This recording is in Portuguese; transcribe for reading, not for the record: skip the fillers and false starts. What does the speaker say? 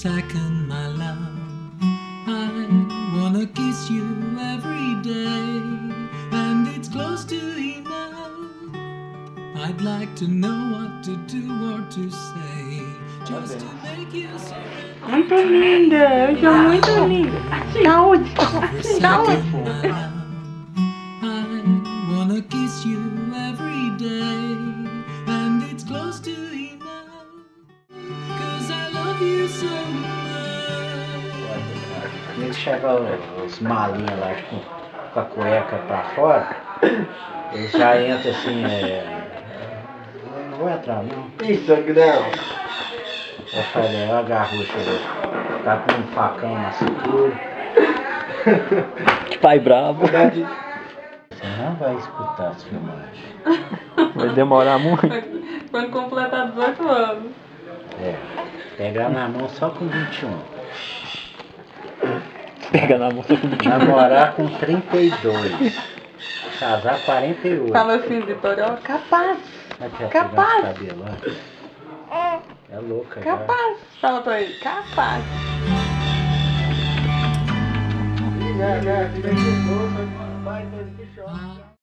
second, my love. I wanna kiss you every day, and it's close to enough. I'd like to know what to do or to say, just to make you surrender. Muito linda, eu sou muito linda. Saúde, saúde. I wanna kiss you every day, and it's close to enough, 'cause I love you so much. Quando chega os malinhos lá com a cueca pra fora, eles já entram assim, não vou entrar não. Isso, não. Eu falei, olha a garrucha, tá com um facão na cintura. Pai bravo. Você não vai escutar as filmagens. Vai demorar muito. Quando completar 18 anos. Pegar na mão só com 21. Pega na mão com 21. Namorar com 32. Casar 48. Fala assim, Vitória, ó, capaz. Capaz. Cabelo, é louca. Capaz. Fala pra ele, capaz. Já, vai, que chora.